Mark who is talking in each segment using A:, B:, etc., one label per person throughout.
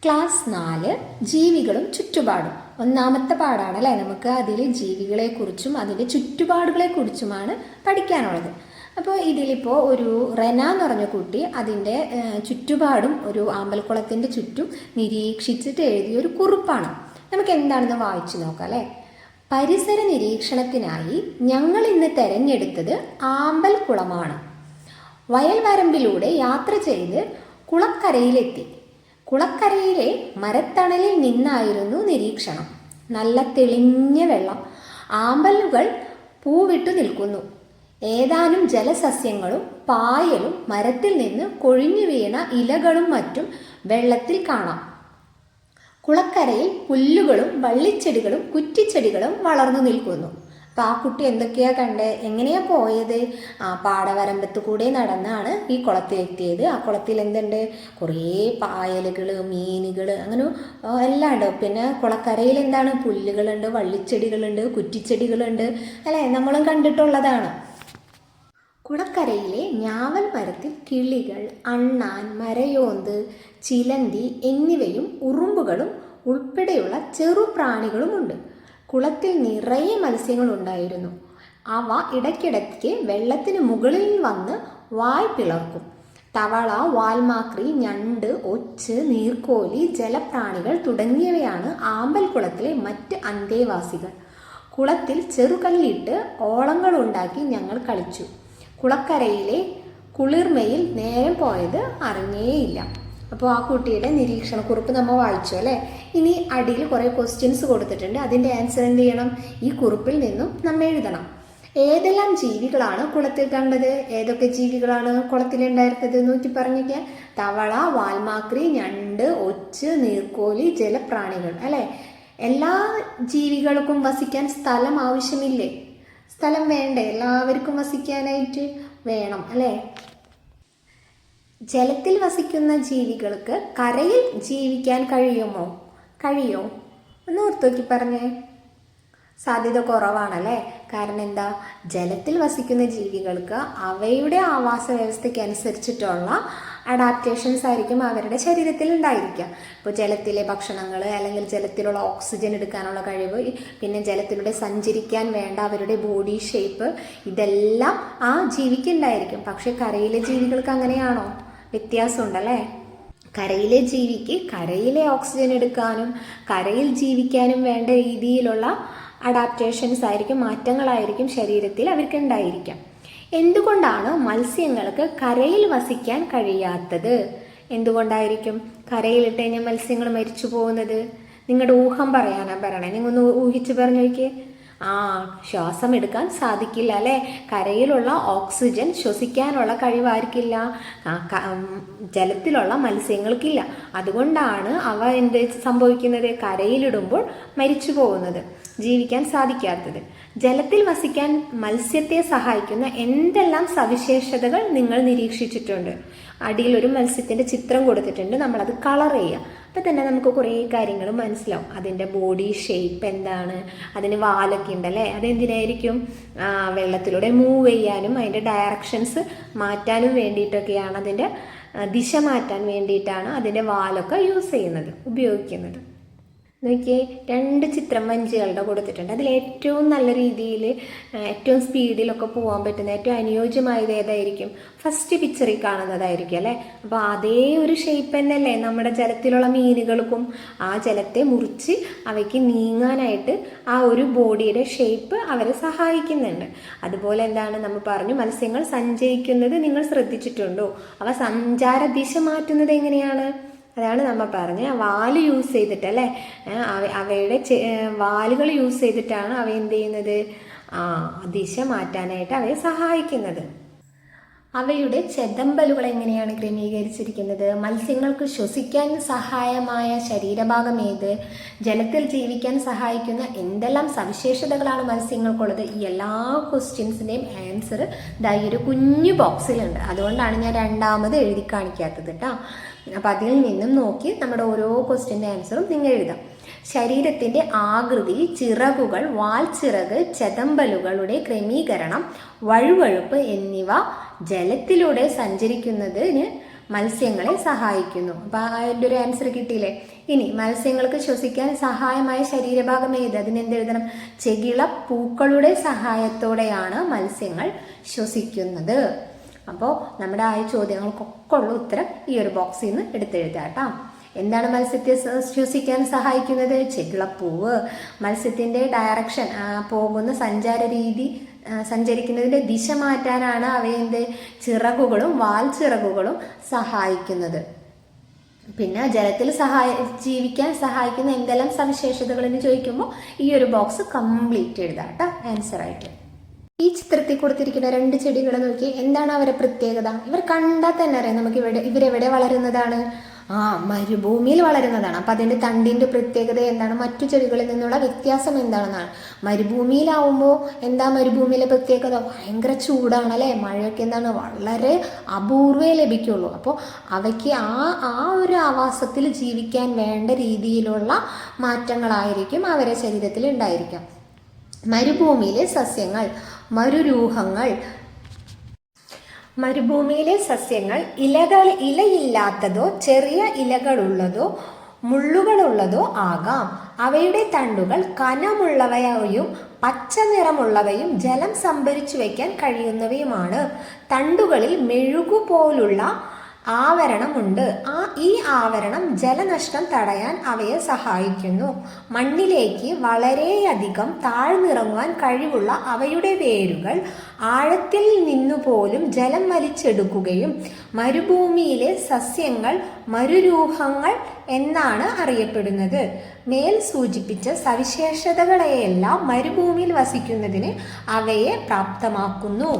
A: Class 4 ജീവികളും ചുറ്റുപാടും. ഒന്നാമത്തെ പാഠമാണ് അല്ലേ. നമുക്ക് അതിൽ ജീവികളെക്കുറിച്ചും അതിൻ്റെ ചുറ്റുപാടുകളെക്കുറിച്ചുമാണ് പഠിക്കാനുള്ളത്. അപ്പോൾ ഇതിലിപ്പോൾ ഒരു റെന എന്ന് പറഞ്ഞ കുട്ടി അതിൻ്റെ ചുറ്റുപാടും ഒരു ആമ്പൽക്കുളത്തിൻ്റെ ചുറ്റും നിരീക്ഷിച്ചിട്ട് എഴുതിയൊരു കുറിപ്പാണ്. നമുക്ക് എന്താണെന്ന് വായിച്ചു നോക്കാം അല്ലേ. പരിസര നിരീക്ഷണത്തിനായി ഞങ്ങൾ ഇന്ന് തിരഞ്ഞെടുത്തത് ആമ്പൽക്കുളമാണ്. വയൽവരമ്പിലൂടെ യാത്ര ചെയ്ത് കുളക്കരയിലെത്തി. കുളക്കരയിലെ മരത്തണലിൽ നിന്നായിരുന്നു നിരീക്ഷണം. നല്ല തെളിഞ്ഞ വെള്ളം, ആമ്പലുകൾ പൂവിട്ടു നിൽക്കുന്നു. ഏതാനും ജലസസ്യങ്ങളും പായലും മരത്തിൽ നിന്ന് കൊഴിഞ്ഞു വീണ ഇലകളും മറ്റും വെള്ളത്തിൽ കാണാം. കുളക്കരയിൽ പുല്ലുകളും വള്ളിച്ചെടികളും കുറ്റിച്ചെടികളും വളർന്നു നിൽക്കുന്നു. അപ്പോൾ ആ കുട്ടി എന്തൊക്കെയാ കണ്ടേ, എങ്ങനെയാ പോയത്? പാടവരമ്പത്ത് കൂടെ നടന്നാണ് ഈ കുളത്തിലെത്തിയത്. ആ കുളത്തിൽ എന്തുണ്ട്? കുറേ പായലുകൾ, മീനുകൾ, അങ്ങനെ എല്ലാം ഉണ്ട്. പിന്നെ കുളക്കരയിൽ എന്താണ്? പുല്ലുകളുണ്ട്, വള്ളിച്ചെടികളുണ്ട്, കുറ്റിച്ചെടികളുണ്ട് അല്ലേ, നമ്മളും കണ്ടിട്ടുള്ളതാണ്. കുളക്കരയിലെ ഞാവൽ മരത്തിൽ കിളികൾ, അണ്ണാൻ, മരയോന്ത്, ചിലന്തി എന്നിവയും ഉറുമ്പുകളും ഉൾപ്പെടെയുള്ള ചെറുപ്രാണികളുമുണ്ട്. കുളത്തിൽ നിറയെ മത്സ്യങ്ങളുണ്ടായിരുന്നു. അവ ഇടയ്ക്കിടയ്ക്ക് വെള്ളത്തിന് മുകളിൽ വന്ന് വായ് പിളർക്കും. തവള, വാൽമാക്രി, ഞണ്ട്, ഒച്ച്, നീർക്കോലി, ജലപ്രാണികൾ തുടങ്ങിയവയാണ് ആമ്പൽക്കുളത്തിലെ മറ്റ് അന്തേവാസികൾ. കുളത്തിൽ ചെറുകല്ലിട്ട് ഓളങ്ങളുണ്ടാക്കി ഞങ്ങൾ കളിച്ചു. കുളക്കരയിലെ കുളിർമയിൽ നേരം പോയത് അറിഞ്ഞേയില്ല. അപ്പോൾ ആ കുട്ടിയുടെ നിരീക്ഷണക്കുറിപ്പ് നമ്മൾ വായിച്ചു അല്ലേ. ഇനി അടിയിൽ കുറേ ക്വസ്റ്റ്യൻസ് കൊടുത്തിട്ടുണ്ട്. അതിൻ്റെ ആൻസർ എന്ത് ചെയ്യണം? ഈ കുറിപ്പിൽ നിന്നും നമ്മൾ എഴുതണം. ഏതെല്ലാം ജീവികളാണ് കുളത്തിൽ കണ്ടത്? ഏതൊക്കെ ജീവികളാണ് കുളത്തിലുണ്ടായിരുന്നത്? നോക്കി പറഞ്ഞിരിക്കുക. തവള, വാൽമാക്രി, ഞണ്ട്, ഒച്ച്, നീർക്കോലി, ജലപ്രാണികൾ അല്ലേ. എല്ലാ ജീവികൾക്കും വസിക്കാൻ സ്ഥലം ആവശ്യമില്ലേ? സ്ഥലം വേണ്ടേ? എല്ലാവർക്കും വസിക്കാനായിട്ട് വേണം അല്ലേ. ജലത്തിൽ വസിക്കുന്ന ജീവികൾക്ക് കരയിൽ ജീവിക്കാൻ കഴിയുമോ? ഒന്ന് ഓർത്തോക്കി പറഞ്ഞേ. സാധ്യത കുറവാണല്ലേ. കാരണം എന്താ? ജലത്തിൽ വസിക്കുന്ന ജീവികൾക്ക് അവയുടെ ആവാസ വ്യവസ്ഥയ്ക്ക് അനുസരിച്ചിട്ടുള്ള അഡാപ്റ്റേഷൻസ് ആയിരിക്കും അവരുടെ ശരീരത്തിൽ ഉണ്ടായിരിക്കുക. ഇപ്പോൾ ജലത്തിലെ ഭക്ഷണങ്ങൾ, അല്ലെങ്കിൽ ജലത്തിലുള്ള ഓക്സിജൻ എടുക്കാനുള്ള കഴിവ്, പിന്നെ ജലത്തിലൂടെ സഞ്ചരിക്കാൻ വേണ്ട അവരുടെ ബോഡി ഷേപ്പ്, ഇതെല്ലാം ആ ജീവിക്ക് ഉണ്ടായിരിക്കും. പക്ഷെ കരയിലെ ജീവികൾക്ക് അങ്ങനെയാണോ? വ്യത്യാസമുണ്ടല്ലേ. കരയിലെ ജീവിക്ക് കരയിലെ ഓക്സിജൻ എടുക്കാനും കരയിൽ ജീവിക്കാനും വേണ്ട രീതിയിലുള്ള അഡാപ്റ്റേഷൻസ് ആയിരിക്കും, മാറ്റങ്ങളായിരിക്കും ശരീരത്തിൽ അവർക്ക് ഉണ്ടായിരിക്കാം. എന്തുകൊണ്ടാണ് മത്സ്യങ്ങൾക്ക് കരയിൽ വസിക്കാൻ കഴിയാത്തത്? എന്തുകൊണ്ടായിരിക്കും കരയിലിട്ട് കഴിഞ്ഞാൽ മത്സ്യങ്ങൾ മരിച്ചു പോകുന്നത്? നിങ്ങളുടെ ഊഹം പറയാനാ പറയണേ. നിങ്ങൾ ഒന്ന് ഊഹിച്ച് പറഞ്ഞു നോക്കിയേ. ശ്വാസം എടുക്കാൻ സാധിക്കില്ല അല്ലേ. കരയിലുള്ള ഓക്സിജൻ ശ്വസിക്കാനുള്ള കഴിവായിരിക്കില്ല, ജലത്തിലുള്ള മത്സ്യങ്ങൾക്കില്ല. അതുകൊണ്ടാണ് അവ എന്ത് സംഭവിക്കുന്നത്? കരയിലിടുമ്പോൾ മരിച്ചു പോകുന്നത്, ജീവിക്കാൻ സാധിക്കാത്തത്. ജലത്തിൽ വസിക്കാൻ മത്സ്യത്തെ സഹായിക്കുന്ന എന്തെല്ലാം സവിശേഷതകൾ നിങ്ങൾ നിരീക്ഷിച്ചിട്ടുണ്ട്? അടിയിൽ ഒരു മത്സ്യത്തിൻ്റെ ചിത്രം കൊടുത്തിട്ടുണ്ട്. നമ്മളത് കളർ ചെയ്യുക. അപ്പം തന്നെ നമുക്ക് കുറേ കാര്യങ്ങൾ മനസ്സിലാവും. അതിൻ്റെ ബോഡി ഷേപ്പ് എന്താണ്, അതിന് വാലൊക്കെ ഉണ്ടല്ലേ. അതെന്തിനായിരിക്കും? വെള്ളത്തിലൂടെ മൂവ് ചെയ്യാനും അതിൻ്റെ ഡയറക്ഷൻസ് മാറ്റാനും വേണ്ടിയിട്ടൊക്കെയാണ്, അതിൻ്റെ ദിശ മാറ്റാൻ വേണ്ടിയിട്ടാണ് അതിൻ്റെ വാലൊക്കെ ഉപയോഗിക്കുന്നത്. നോക്കിയേ, 2 ചിത്രം വഞ്ചികളുടെ കൊടുത്തിട്ടുണ്ട്. അതിൽ ഏറ്റവും നല്ല രീതിയിൽ ഏറ്റവും സ്പീഡിലൊക്കെ പോകാൻ പറ്റുന്ന ഏറ്റവും അനുയോജ്യമായത് ഏതായിരിക്കും? ഫസ്റ്റ് പിക്ചറിൽ കാണുന്നതായിരിക്കും അല്ലേ. അപ്പോൾ അതേ ഒരു ഷേപ്പ് തന്നെയല്ലേ നമ്മുടെ ജലത്തിലുള്ള മീനുകൾക്കും. ആ ജലത്തെ മുറിച്ച് അവയ്ക്ക് നീങ്ങാനായിട്ട് ആ ഒരു ബോഡിയുടെ ഷേപ്പ് അവരെ സഹായിക്കുന്നുണ്ട്. അതുപോലെ എന്താണ് നമ്മൾ പറഞ്ഞു, മത്സ്യങ്ങൾ സഞ്ചരിക്കുന്നത് നിങ്ങൾ ശ്രദ്ധിച്ചിട്ടുണ്ടോ? അവ സഞ്ചാര ദിശ മാറ്റുന്നത് എങ്ങനെയാണ്? അതാണ് നമ്മൾ പറഞ്ഞ വാല് യൂസ് ചെയ്തിട്ടല്ലേ. അവയുടെ വാലുകൾ യൂസ് ചെയ്തിട്ടാണ് അവ എന്ത് ചെയ്യുന്നത്? ദിശ മാറ്റാനായിട്ട് അവയെ സഹായിക്കുന്നത്. അവയുടെ ചെതമ്പലുകൾ എങ്ങനെയാണ് ക്രമീകരിച്ചിരിക്കുന്നത്? മത്സ്യങ്ങൾക്ക് ശ്വസിക്കാൻ സഹായമായ ശരീരഭാഗം ഏത്? ജലത്തിൽ ജീവിക്കാൻ സഹായിക്കുന്ന എന്തെല്ലാം സവിശേഷതകളാണ് മത്സ്യങ്ങൾക്കുള്ളത്? ഈ എല്ലാ ക്വസ്റ്റ്യൻസിൻ്റെയും ആൻസർ ഈ ഒരു കുഞ്ഞു ബോക്സിലുണ്ട്. അതുകൊണ്ടാണ് ഞാൻ രണ്ടാമത് എഴുതി കാണിക്കാത്തത് കേട്ടോ. അപ്പം അതിൽ നിന്നും നോക്കി നമ്മുടെ ഓരോ ക്വസ്റ്റ്യൻ്റെ ആൻസറും നിങ്ങൾ എഴുതാം. ശരീരത്തിൻ്റെ ആകൃതി, ചിറകുകൾ, വാൽച്ചിറക്, ചെതമ്പലുകളുടെ ക്രമീകരണം, വഴുവഴുപ്പ് എന്നിവ ജലത്തിലൂടെ സഞ്ചരിക്കുന്നതിന് മത്സ്യങ്ങളെ സഹായിക്കുന്നു. അപ്പം അതിൻ്റെ ഒരു ആൻസർ കിട്ടിയില്ലേ. ഇനി മത്സ്യങ്ങൾക്ക് ശ്വസിക്കാൻ സഹായമായ ശരീരഭാഗം ഏത്? അതിനെന്തെഴുതണം? ചെകിള പൂക്കളുടെ സഹായത്തോടെയാണ് മത്സ്യങ്ങൾ ശ്വസിക്കുന്നത്. അപ്പോൾ നമ്മുടെ ആ ചോദ്യങ്ങൾക്കൊക്കെ ഉള്ള ഉത്തരം ഈ ഒരു ബോക്സിൽ നിന്ന് എടുത്തെഴുതാം കേട്ടോ. എന്താണ് മത്സ്യത്തെ ശ്വസിക്കാൻ സഹായിക്കുന്നത്? ചെകിളപ്പൂവ്. മത്സ്യത്തിൻ്റെ ഡയറക്ഷൻ, പോകുന്ന സഞ്ചാര രീതി, സഞ്ചരിക്കുന്നതിൻ്റെ ദിശ മാറ്റാനാണ് അവയുടെ ചിറകുകളും വാൽച്ചിറകുകളും സഹായിക്കുന്നത്. പിന്നെ ജലത്തിൽ ജീവിക്കാൻ സഹായിക്കുന്ന എന്തെല്ലാം സവിശേഷതകൾ എന്ന് ചോദിക്കുമ്പോൾ ഈ ഒരു ബോക്സ് കംപ്ലീറ്റ് എഴുതാം കേട്ടോ ആൻസറായിട്ട്. ഈ ചിത്രത്തിൽ കൊടുത്തിരിക്കുന്ന 2 ചെടികളെ നോക്കി, എന്താണ് അവരുടെ പ്രത്യേകത? ഇവർ കണ്ടാൽ തന്നെ അറിയാം നമുക്ക് ഇവരെവിടെ വളരുന്നതാണ്? മരുഭൂമിയിൽ വളരുന്നതാണ്. അപ്പം അതിൻ്റെ തണ്ടിൻ്റെ പ്രത്യേകത എന്താണ്? മറ്റു ചെടികളിൽ നിന്നുള്ള വ്യത്യാസം എന്താണെന്നാണ്. മരുഭൂമിയിലാവുമ്പോൾ എന്താ മരുഭൂമിയിലെ പ്രത്യേകത? ഭയങ്കര ചൂടാണ് അല്ലേ. മഴയൊക്കെ എന്താണ് വളരെ അപൂർവേ ലഭിക്കുള്ളൂ. അപ്പോൾ അവയ്ക്ക് ആ ഒരു ആവാസത്തിൽ ജീവിക്കാൻ വേണ്ട രീതിയിലുള്ള മാറ്റങ്ങളായിരിക്കും അവരുടെ ശരീരത്തിൽ ഉണ്ടായിരിക്കാം. മരുഭൂമിയിലെ സസ്യങ്ങൾ, മരുഭൂമിയിലെ സസ്യങ്ങൾ ഇലയില്ലാത്തതോ ചെറിയ ഇലകളുള്ളതോ മുള്ളുകളുള്ളതോ ആകാം. അവയുടെ തണ്ടുകൾ കനമുള്ളവയും പച്ച നിറമുള്ളവയും ജലം സംഭരിച്ചു വയ്ക്കാൻ കഴിയുന്നവയുമാണ്. തണ്ടുകളിൽ മെഴുകുപോലുള്ള ആവരണമുണ്ട്. ഈ ആവരണം ജലനഷ്ടം തടയാൻ അവയെ സഹായിക്കുന്നു. മണ്ണിലേക്ക് വളരെയധികം താഴ്ന്നിറങ്ങുവാൻ കഴിവുള്ള അവയുടെ വേരുകൾ ആഴത്തിൽ നിന്നുപോലും ജലം വലിച്ചെടുക്കുകയും മരുഭൂമിയിലെ സസ്യങ്ങൾ മരുരൂഹങ്ങൾ എന്നാണ് അറിയപ്പെടുന്നത്. മേൽ സൂചിപ്പിച്ച സവിശേഷതകളെയെല്ലാം മരുഭൂമിയിൽ വസിക്കുന്നതിന് അവയെ പ്രാപ്തമാക്കുന്നു.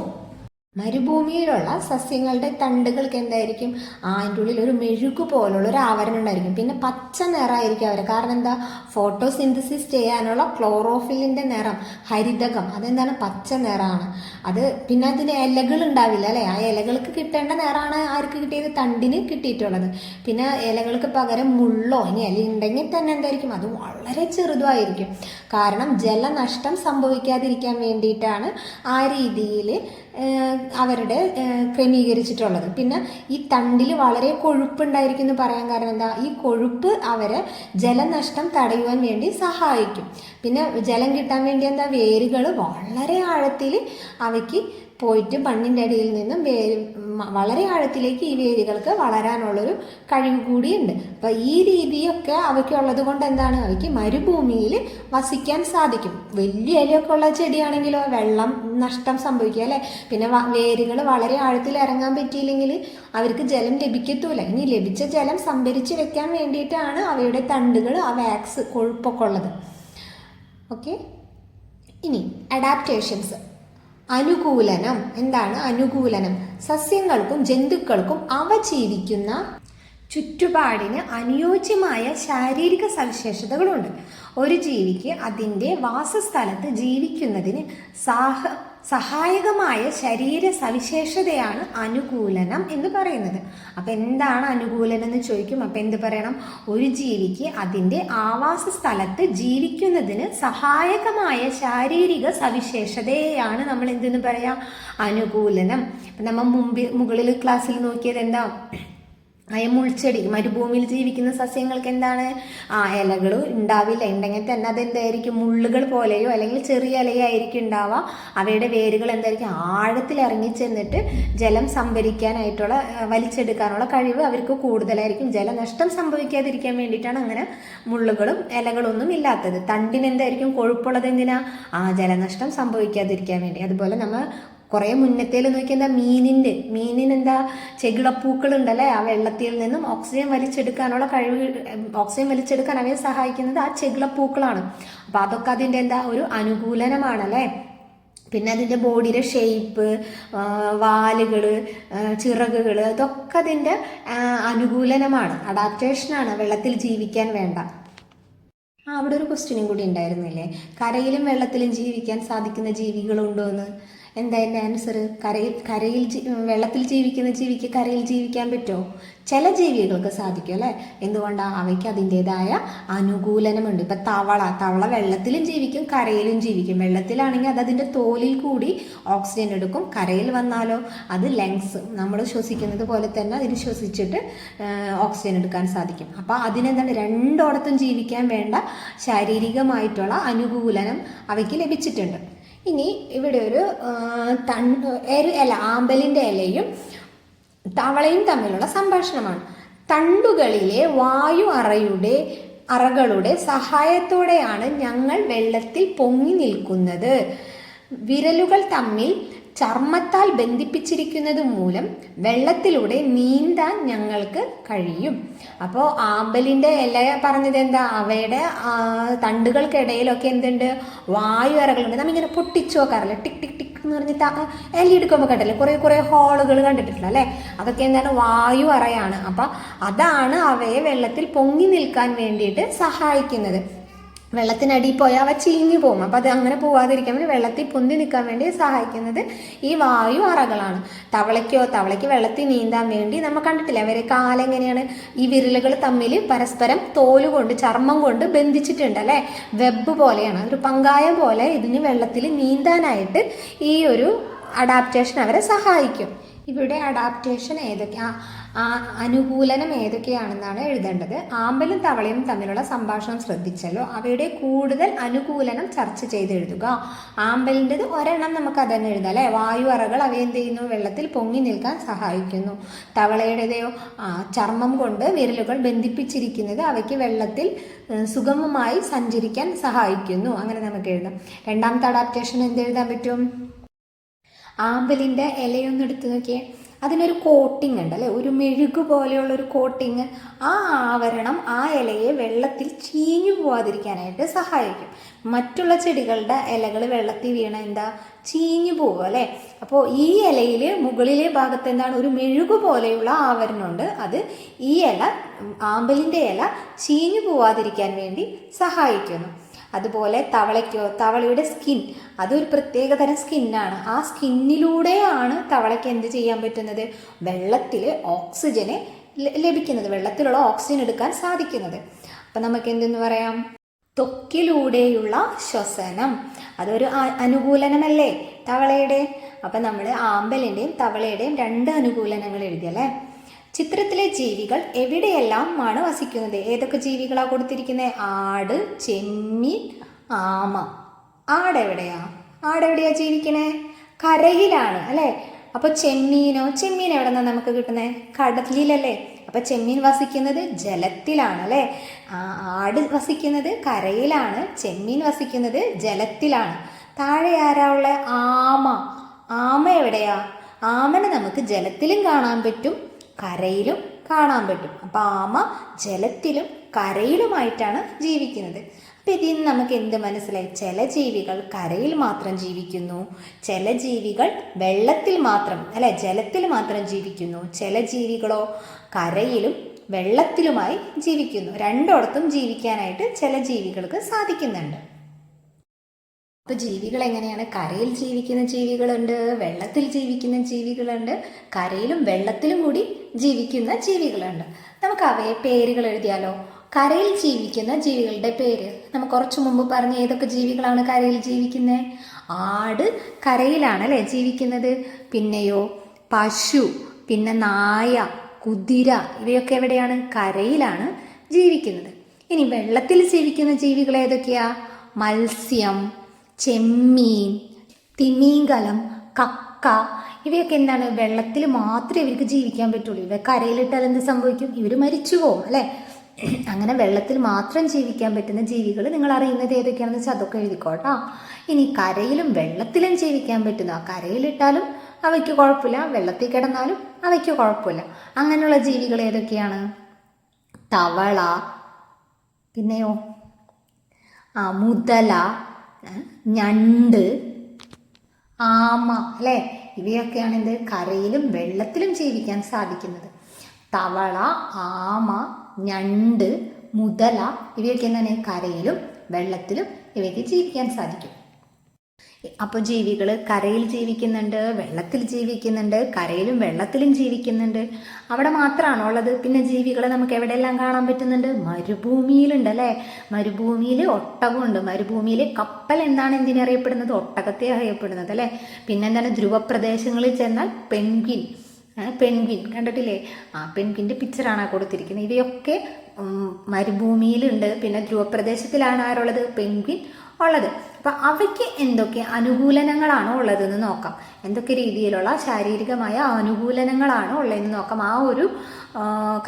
A: മരുഭൂമിയിലുള്ള സസ്യങ്ങളുടെ തണ്ടുകൾക്ക് എന്തായിരിക്കും? അതിൻ്റെ ഉള്ളിൽ ഒരു മെഴുകു പോലുള്ള ഒരു ആവരണം ഉണ്ടായിരിക്കും. പിന്നെ പച്ച നിറമായിരിക്കും അവർ. കാരണം എന്താ? ഫോട്ടോസിന്തസിസ് ചെയ്യാനുള്ള ക്ലോറോഫില്ലിൻ്റെ നിറം, ഹരിതകം, അതെന്താണ്? പച്ച നിറമാണ് അത്. പിന്നെ അതിന് ഇലകൾ ഉണ്ടാവില്ല അല്ലേ. ആ ഇലകൾക്ക് കിട്ടേണ്ട നിറമാണ് ആർക്ക് കിട്ടിയത്? തണ്ടിന് കിട്ടിയിട്ടുള്ളത്. പിന്നെ ഇലകൾക്ക് പകരം മുള്ളോ ഇനി ഇല ഉണ്ടെങ്കിൽ തന്നെ എന്തായിരിക്കും? അത് വളരെ ചെറുതുമായിരിക്കും. കാരണം ജലനഷ്ടം സംഭവിക്കാതിരിക്കാൻ വേണ്ടിയിട്ടാണ് ആ രീതിയിൽ അവരുടെ ക്രമീകരിച്ചിട്ടുള്ളത്. പിന്നെ ഈ തണ്ടിൽ വളരെ കൊഴുപ്പുണ്ടായിരിക്കും എന്ന് പറയാൻ കാരണം എന്താ? ഈ കൊഴുപ്പ് അവരെ ജലനഷ്ടം തടയുവാൻ വേണ്ടി സഹായിക്കും. പിന്നെ ജലം കിട്ടാൻ വേണ്ടി എന്താ? വേരുകൾ വളരെ ആഴത്തിൽ അവയ്ക്ക് പോയിട്ട് മണ്ണിൻ്റെ അടിയിൽ നിന്നും വളരെ ആഴത്തിലേക്ക് ഈ വേരുകൾക്ക് വളരാനുള്ളൊരു കഴിവ് കൂടിയുണ്ട്. അപ്പം ഈ രീതിയൊക്കെ അവയ്ക്കുള്ളത് കൊണ്ട് എന്താണ്? അവയ്ക്ക് മരുഭൂമിയിൽ വസിക്കാൻ സാധിക്കും. വലിയ ഇലയൊക്കെ ഉള്ള ചെടിയാണെങ്കിലോ വെള്ളം നഷ്ടം സംഭവിക്കുക അല്ലേ. പിന്നെ വേരുകൾ വളരെ ആഴത്തിൽ ഇറങ്ങാൻ പറ്റിയില്ലെങ്കിൽ അവർക്ക് ജലം ലഭിക്കത്തൂല. ഇനി ലഭിച്ച ജലം സംഭരിച്ച് വെക്കാൻ വേണ്ടിയിട്ടാണ് അവയുടെ തണ്ടുകൾ, ആ വാക്സ്, കൊഴുപ്പൊക്കെ ഉള്ളത്. ഓക്കെ. ഇനി അഡാപ്റ്റേഷൻസ്. അനുകൂലനം. എന്താണ് അനുകൂലനം? സസ്യങ്ങൾക്കും ജന്തുക്കൾക്കും അവ ജീവിക്കുന്ന ചുറ്റുപാടിന് അനുയോജ്യമായ ശാരീരിക സവിശേഷതകളുണ്ട്. ഒരു ജീവിക്ക് അതിൻ്റെ വാസസ്ഥലത്ത് ജീവിക്കുന്നതിന് സഹായകമായ ശരീര സവിശേഷതയാണ് അനുകൂലനം എന്ന് പറയുന്നത്. അപ്പം എന്താണ് അനുകൂലനം എന്ന് ചോദിക്കും. അപ്പം എന്ത് പറയണം? ഒരു ജീവിക്ക് അതിൻ്റെ ആവാസ സ്ഥലത്ത് ജീവിക്കുന്നതിന് സഹായകമായ ശാരീരിക സവിശേഷതയാണ് നമ്മൾ എന്തെന്ന് പറയാം? അനുകൂലനം. അപ്പം നമ്മൾ മുകളിൽ ക്ലാസ്സിൽ നോക്കിയത് എന്താ? മുൾച്ചെടി, മരുഭൂമിയിൽ ജീവിക്കുന്ന സസ്യങ്ങൾക്ക് എന്താണ്? ഇലകൾ ഉണ്ടാവില്ല. ഉണ്ടെങ്കിൽ തന്നെ അതെന്തായിരിക്കും? മുള്ളുകൾ പോലെയോ അല്ലെങ്കിൽ ചെറിയ ഇലയായിരിക്കും ഉണ്ടാവുക. അവയുടെ വേരുകൾ എന്തായിരിക്കും? ആഴത്തിൽ ഇറങ്ങിച്ചെന്നിട്ട് ജലം സംഭരിക്കാനായിട്ടുള്ള, വലിച്ചെടുക്കാനുള്ള കഴിവ് അവർക്ക് കൂടുതലായിരിക്കും. ജലനഷ്ടം സംഭവിക്കാതിരിക്കാൻ വേണ്ടിയിട്ടാണ് അങ്ങനെ മുള്ളുകളും ഇലകളൊന്നും ഇല്ലാത്തത്. തണ്ടിന് എന്തായിരിക്കും? കൊഴുപ്പുള്ളത്. എന്തിനാ? ജലനഷ്ടം സംഭവിക്കാതിരിക്കാൻ വേണ്ടി. അതുപോലെ നമ്മൾ കുറേ മുന്നത്തേൽ നോക്കിയാൽ എന്താ? മീനിനെന്താ? ചെകിളപ്പൂക്കളുണ്ടല്ലേ. ആ വെള്ളത്തിൽ നിന്നും ഓക്സിജൻ വലിച്ചെടുക്കാനുള്ള കഴിവ്, ഓക്സിജൻ വലിച്ചെടുക്കാൻ അവയെ സഹായിക്കുന്നത് ആ ചെകിളപ്പൂക്കളാണ്. അപ്പം അതൊക്കെ അതിൻ്റെ എന്താ? ഒരു അനുകൂലനമാണല്ലേ. പിന്നെ അതിൻ്റെ ബോഡിയുടെ ഷേപ്പ്, വാലുകൾ, ചിറകുകൾ, ഇതൊക്കെ അതിൻ്റെ അനുകൂലനമാണ്, അഡാപ്റ്റേഷനാണ്. വെള്ളത്തിൽ ജീവിക്കാൻ വേണ്ട. അവിടെ ഒരു ക്വസ്റ്റ്യനും കൂടി ഉണ്ടായിരുന്നില്ലേ? കരയിലും വെള്ളത്തിലും ജീവിക്കാൻ സാധിക്കുന്ന ജീവികളുണ്ടോ എന്ന്. എന്താ എൻ്റെ ആൻസർ? വെള്ളത്തിൽ ജീവിക്കുന്ന ജീവിക്ക് കരയിൽ ജീവിക്കാൻ പറ്റുമോ? ചില ജീവികൾക്ക് സാധിക്കും അല്ലേ. എന്തുകൊണ്ടാണ്? അവയ്ക്ക് അതിൻ്റെതായ അനുകൂലനമുണ്ട്. ഇപ്പം തവള വെള്ളത്തിലും ജീവിക്കും കരയിലും ജീവിക്കും. വെള്ളത്തിലാണെങ്കിൽ അത് അതിൻ്റെ തോലിൽ കൂടി ഓക്സിജൻ എടുക്കും. കരയിൽ വന്നാലോ അത് ലങ്സ്, നമ്മൾ ശ്വസിക്കുന്നത് പോലെ തന്നെ അതിന് ശ്വസിച്ചിട്ട് ഓക്സിജൻ എടുക്കാൻ സാധിക്കും. അപ്പോൾ അതിനെന്താണ്, രണ്ടോടത്തും ജീവിക്കാൻ വേണ്ട ശാരീരികമായിട്ടുള്ള അനുകൂലനം അവയ്ക്ക് ലഭിച്ചിട്ടുണ്ട്. ഇനി ഇവിടെ ഒരു ആമ്പലിൻ്റെ ഇലയും തവളയും തമ്മിലുള്ള സംഭാഷണമാണ്. തണ്ടുകളിലെ വായു അറകളുടെ സഹായത്തോടെയാണ് ഞങ്ങൾ വെള്ളത്തിൽ പൊങ്ങി നിൽക്കുന്നത്. വിരലുകൾ തമ്മിൽ ചർമ്മത്താൽ ബന്ധിപ്പിച്ചിരിക്കുന്നത് മൂലം വെള്ളത്തിലൂടെ നീന്താൻ ഞങ്ങൾക്ക് കഴിയും. അപ്പോൾ ആമ്പലിൻ്റെ ഇല പറഞ്ഞത് എന്താ? അവയുടെ തണ്ടുകൾക്കിടയിലൊക്കെ എന്തുണ്ട്? വായു അറകളുണ്ട്. നമ്മിങ്ങനെ പൊട്ടിച്ചു നോക്കാറില്ല, ടിക് ടിക് ടിക് എന്ന് പറഞ്ഞിട്ട് എലി എടുക്കുമ്പോൾ കണ്ടില്ലേ, കുറേ ഹോളുകൾ കണ്ടിട്ടില്ല അല്ലേ? അതൊക്കെ എന്താണ്? വായു അറയാണ്. അപ്പം അതാണ് അവയെ വെള്ളത്തിൽ പൊങ്ങി നിൽക്കാൻ വേണ്ടിയിട്ട് സഹായിക്കുന്നത്. വെള്ളത്തിനടിയിൽ പോയാൽ അവ ചീഞ്ഞു പോകും. അപ്പം അത് അങ്ങനെ പോവാതിരിക്കാൻ വേണ്ടി വെള്ളത്തിൽ പൊന്തി നിൽക്കാൻ വേണ്ടി സഹായിക്കുന്നത് ഈ വായു അറകളാണ്. തവളയ്ക്ക് വെള്ളത്തിൽ നീന്താൻ വേണ്ടി നമ്മൾ കണ്ടിട്ടില്ല, അവരെ കാലെങ്ങനെയാണ് ഈ വിരലുകൾ തമ്മിൽ പരസ്പരം തോലുകൊണ്ട് ചർമ്മം കൊണ്ട് ബന്ധിച്ചിട്ടുണ്ട് അല്ലേ? വെബ് പോലെയാണ്, ഒരു പങ്കായം പോലെ ഇതിന് വെള്ളത്തിൽ നീന്താനായിട്ട് ഈ ഒരു അഡാപ്റ്റേഷൻ അവരെ സഹായിക്കും. ഇവിടെ അഡാപ്റ്റേഷൻ അനുകൂലനം ഏതൊക്കെയാണെന്നാണ് എഴുതേണ്ടത്. ആമ്പലും തവളയും തമ്മിലുള്ള സംഭാഷണം ശ്രദ്ധിച്ചല്ലോ. അവയുടെ കൂടുതൽ അനുകൂലനം ചർച്ച ചെയ്ത് എഴുതുക. ആമ്പലിൻ്റെത് ഒരെണ്ണം നമുക്ക് അതന്നെ എഴുതാം അല്ലേ? വായു അറകൾ അവയെ എന്ത് ചെയ്യുന്നു? വെള്ളത്തിൽ പൊങ്ങി നിൽക്കാൻ സഹായിക്കുന്നു. തവളയുടേതയോ ചർമ്മം കൊണ്ട് വിരലുകൾ ബന്ധിപ്പിച്ചിരിക്കുന്നത് അവയ്ക്ക് വെള്ളത്തിൽ സുഗമമായി സഞ്ചരിക്കാൻ സഹായിക്കുന്നു. അങ്ങനെ നമുക്ക് എഴുതാം. രണ്ടാമത്തെ അഡാപ്റ്റേഷൻ എന്തെഴുതാൻ പറ്റും? ആമ്പലിൻ്റെ ഇലയൊന്ന് എടുത്ത് നോക്കിയേ. അതിനൊരു കോട്ടിങ് ഉണ്ട് അല്ലേ? ഒരു മെഴുകു പോലെയുള്ള ഒരു കോട്ടിങ്. ആ ആവരണം ആ ഇലയെ വെള്ളത്തിൽ ചീഞ്ഞു പോവാതിരിക്കാനായിട്ട് സഹായിക്കും. മറ്റുള്ള ചെടികളുടെ ഇലകൾ വെള്ളത്തിൽ വീണ എന്താ? ചീഞ്ഞു പോകും അല്ലേ? അപ്പോൾ ഈ ഇലയിൽ മുകളിലെ ഭാഗത്ത് എന്താണ്? ഒരു മെഴുകു പോലെയുള്ള ആവരണമുണ്ട്. അത് ഈ ആമ്പലിൻ്റെ ഇല ചീഞ്ഞു പോവാതിരിക്കാൻ വേണ്ടി സഹായിക്കുന്നു. അതുപോലെ തവളയുടെ സ്കിൻ, അതൊരു പ്രത്യേകതരം സ്കിന്നാണ്. ആ സ്കിന്നിലൂടെയാണ് തവളയ്ക്ക് എന്ത് ചെയ്യാൻ പറ്റുന്നത്? വെള്ളത്തിൽ ഓക്സിജന് ലഭിക്കുന്നത്, വെള്ളത്തിലുള്ള ഓക്സിജൻ എടുക്കാൻ സാധിക്കുന്നത്. അപ്പം നമുക്ക് എന്തെന്ന് പറയാം? ത്വക്കിലൂടെയുള്ള ശ്വസനം, അതൊരു അനുകൂലനമല്ലേ തവളയുടെ? അപ്പം നമ്മൾ ആമ്പലിൻ്റെയും തവളയുടെയും രണ്ട് അനുകൂലനങ്ങൾ എഴുതിയല്ലേ. ചിത്രത്തിലെ ജീവികൾ എവിടെയെല്ലാം ആണ് വസിക്കുന്നത്? ഏതൊക്കെ ജീവികളാണ് കൊടുത്തിരിക്കുന്നത്? ആട്, ചെമ്മീൻ, ആമ. ആടെവിടെയാ ജീവിക്കണേ? കരയിലാണ് അല്ലേ? അപ്പോൾ ചെമ്മീൻ എവിടെ നിന്നാണ് നമുക്ക് കിട്ടുന്നത്? കടലിലല്ലേ? അപ്പം ചെമ്മീൻ വസിക്കുന്നത് ജലത്തിലാണ് അല്ലേ? ആട് വസിക്കുന്നത് കരയിലാണ്, ചെമ്മീൻ വസിക്കുന്നത് ജലത്തിലാണ്. താഴെ ആരാ ഉള്ളത്? ആമ എവിടെയാ? ആമനെ നമുക്ക് ജലത്തിലും കാണാൻ പറ്റും, കരയിലും കാണാൻ പറ്റും. അപ്പം ആമ ജലത്തിലും കരയിലുമായിട്ടാണ് ജീവിക്കുന്നത്. അപ്പം ഇതിൽ നിന്ന് നമുക്ക് എന്ത് മനസ്സിലായി? ചില ജീവികൾ കരയിൽ മാത്രം ജീവിക്കുന്നു, ചില ജീവികൾ വെള്ളത്തിൽ മാത്രം അല്ലെ ജലത്തിൽ മാത്രം ജീവിക്കുന്നു, ചില ജീവികളോ കരയിലും വെള്ളത്തിലുമായി ജീവിക്കുന്നു. രണ്ടിടത്തും ജീവിക്കാനായിട്ട് ചില ജീവികൾക്ക് സാധിക്കുന്നുണ്ട്. അപ്പോൾ ജീവികൾ എങ്ങനെയാണ്? കരയിൽ ജീവിക്കുന്ന ജീവികളുണ്ട്, വെള്ളത്തിൽ ജീവിക്കുന്ന ജീവികളുണ്ട്, കരയിലും വെള്ളത്തിലും കൂടി ജീവിക്കുന്ന ജീവികളുണ്ട്. നമുക്ക് അവയെ പേരുകൾ എഴുതിയാലോ? കരയിൽ ജീവിക്കുന്ന ജീവികളുടെ പേര് നമുക്ക് കുറച്ചു മുമ്പ് പറഞ്ഞ ഏതൊക്കെ ജീവികളാണ് കരയിൽ ജീവിക്കുന്നത്? ആട് കരയിലാണ് അല്ലേ ജീവിക്കുന്നത്. പിന്നെയോ പശു, പിന്നെ നായ, കുതിര, ഇവയൊക്കെ എവിടെയാണ്? കരയിലാണ് ജീവിക്കുന്നത്. ഇനി വെള്ളത്തിൽ ജീവിക്കുന്ന ജീവികൾ ഏതൊക്കെയാ? മത്സ്യം, ചെമ്മീൻ, തിമിംഗലം, കക്ക, ഇവയൊക്കെ എന്താണ്? വെള്ളത്തിൽ മാത്രമേ ഇവർക്ക് ജീവിക്കാൻ പറ്റുള്ളൂ. ഇവ കരയിലിട്ടാൽ എന്ത് സംഭവിക്കും? ഇവർ മരിച്ചു പോകും അല്ലേ? അങ്ങനെ വെള്ളത്തിൽ മാത്രം ജീവിക്കാൻ പറ്റുന്ന ജീവികൾ നിങ്ങൾ അറിയുന്നത് ഏതൊക്കെയാണെന്ന് വെച്ചാൽ അതൊക്കെ എഴുതിക്കോട്ടോ. ഇനി കരയിലും വെള്ളത്തിലും ജീവിക്കാൻ പറ്റുന്ന, കരയിലിട്ടാലും അവയ്ക്ക് കുഴപ്പമില്ല, വെള്ളത്തിൽ കിടന്നാലും അവയ്ക്ക് കുഴപ്പമില്ല. അങ്ങനെയുള്ള ജീവികൾ ഏതൊക്കെയാണ്? തവള, പിന്നെയോ മുതല, ഞണ്ട്, ആമ അല്ലേ? ഇവയൊക്കെയാണ് എന്ത്? കരയിലും വെള്ളത്തിലും ജീവിക്കാൻ സാധിക്കുന്നത്. തവള, ആമ, ഞണ്ട്, മുതല, ഇവയൊക്കെ എന്താണ്? കരയിലും വെള്ളത്തിലും ഇവയ്ക്ക് ജീവിക്കാൻ സാധിക്കും. അപ്പോൾ ജീവികൾ കരയിൽ ജീവിക്കുന്നുണ്ട്, വെള്ളത്തിൽ ജീവിക്കുന്നുണ്ട്, കരയിലും വെള്ളത്തിലും ജീവിക്കുന്നുണ്ട്. അവിടെ മാത്രമാണോ ഉള്ളത്? പിന്നെ ജീവികളെ നമുക്ക് എവിടെയെല്ലാം കാണാൻ പറ്റുന്നുണ്ട്? മരുഭൂമിയിലുണ്ട് അല്ലേ? മരുഭൂമിയിൽ ഒട്ടകമുണ്ട്. മരുഭൂമിയിൽ കപ്പൽ എന്താണ് എന്തിനറിയപ്പെടുന്നത്? ഒട്ടകത്തെ അറിയപ്പെടുന്നത് അല്ലേ? പിന്നെന്താണ്? ധ്രുവപ്രദേശങ്ങളിൽ ചെന്നാൽ പെൻഗ്വിൻ. പെൻഗ്വിൻ കണ്ടിട്ടില്ലേ? പെൻഗ്വിൻ്റെ പിക്ചറാണ് കൊടുത്തിരിക്കുന്നത്. ഇവയൊക്കെ മരുഭൂമിയിലുണ്ട്. പിന്നെ ധ്രുവപ്രദേശത്തിലാണ് ആരുള്ളത്? പെൻഗ്വിൻ ഉള്ളത്. അപ്പം അവയ്ക്ക് എന്തൊക്കെ അനുകൂലനങ്ങളാണോ ഉള്ളതെന്ന് നോക്കാം. എന്തൊക്കെ രീതിയിലുള്ള ശാരീരികമായ അനുകൂലനങ്ങളാണോ ഉള്ളതെന്ന് നോക്കാം ആ ഒരു